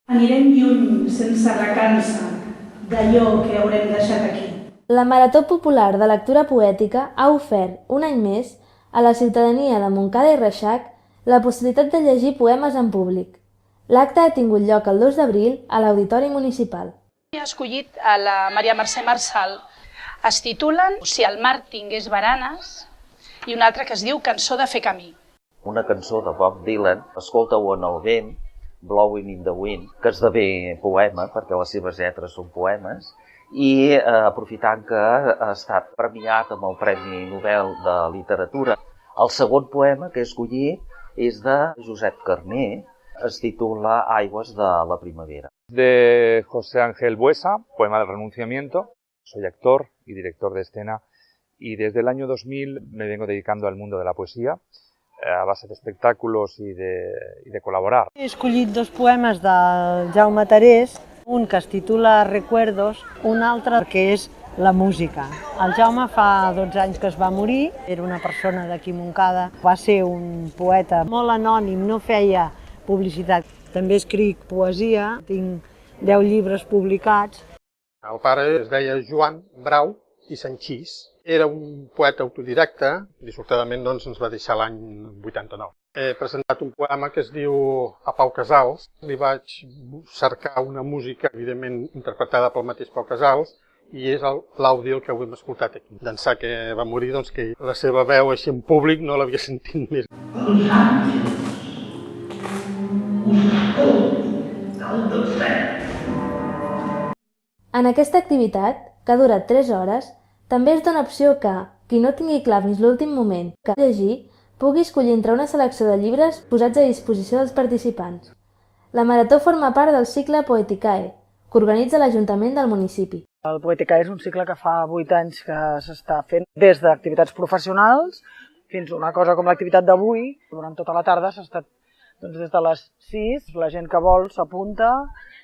Anirem lluny sense recança d'allò que haurem deixat aquí. La Marató Popular de Lectura Poètica ha ofert, un any més, a la ciutadania de Montcada i Reixac la possibilitat de llegir poemes en públic. L'acte ha tingut lloc el 2 d'abril a l'Auditori Municipal. He escollit a la Maria Mercè Marçal. Es titulen Si el mar tingués baranes i una altra que es diu Cançó de fer camí. Una cançó de Bob Dylan, Escolta-ho en el vent, Blowing in the Wind, que esdevé poema, perquè les seves lletres són poemes, i aprofitant que ha estat premiat amb el Premi Nobel de Literatura. El segon poema que he escollit és de Josep Carner, es titula Aigües de la primavera. De José Ángel Buesa, poema del renunciamiento. Soy actor y director de escena y desde el año 2000 me vengo dedicando al mundo de la poesía a base de espectáculos y de colaborar. He escollit dos poemes de Jaume Tarés, un que es titula Recuerdos, un altre que és la música. El Jaume fa 12 anys que es va morir, era una persona d'aquí Montcada, va ser un poeta molt anònim, no feia publicitat. També escric poesia, tinc 10 llibres publicats. El pare es deia Joan Brau i Sanchís. Era un poeta autodidacta, dissortadament doncs, ens va deixar l'any 89. He presentat un poema que es diu A Pau Casals. Li vaig cercar una música, evidentment interpretada pel mateix Pau Casals, i és l'àudio que avui hem escoltat aquí. D'ençà que va morir, doncs, que la seva veu així en públic no l'havia sentit més. Els àngels us escolten del desert. En aquesta activitat, que ha durat 3 hores, també es dona opció que, qui no tingui clar fins l'últim moment que llegir, pugui escollir entre una selecció de llibres posats a disposició dels participants. La marató forma part del cicle Poeticae, que organitza l'Ajuntament del municipi. El Poeticae és un cicle que fa 8 anys que s'està fent des d'activitats professionals fins a una cosa com l'activitat d'avui. Durant tota la tarda s'ha estat des de les 6, la gent que vol s'apunta,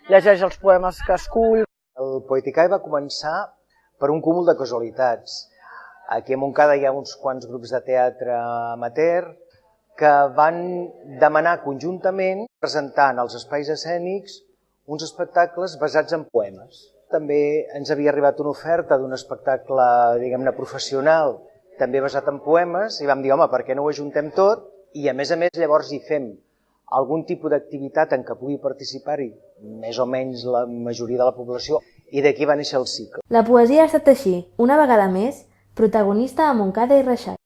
llegeix els poemes que escull. El Poeticae va començar per un cúmul de casualitats. Aquí a Montcada hi ha uns quants grups de teatre amateur que van demanar conjuntament, presentant als espais escènics, uns espectacles basats en poemes. També ens havia arribat una oferta d'un espectacle, diguem-ne, professional, també basat en poemes, i vam dir, home, per què no ho ajuntem tot? I a més llavors hi fem algun tipus d'activitat en què pugui participar-hi més o menys la majoria de la població, i d'aquí va néixer el cicle. La poesia ha estat així, una vegada més, protagonista a Montcada i Reixac.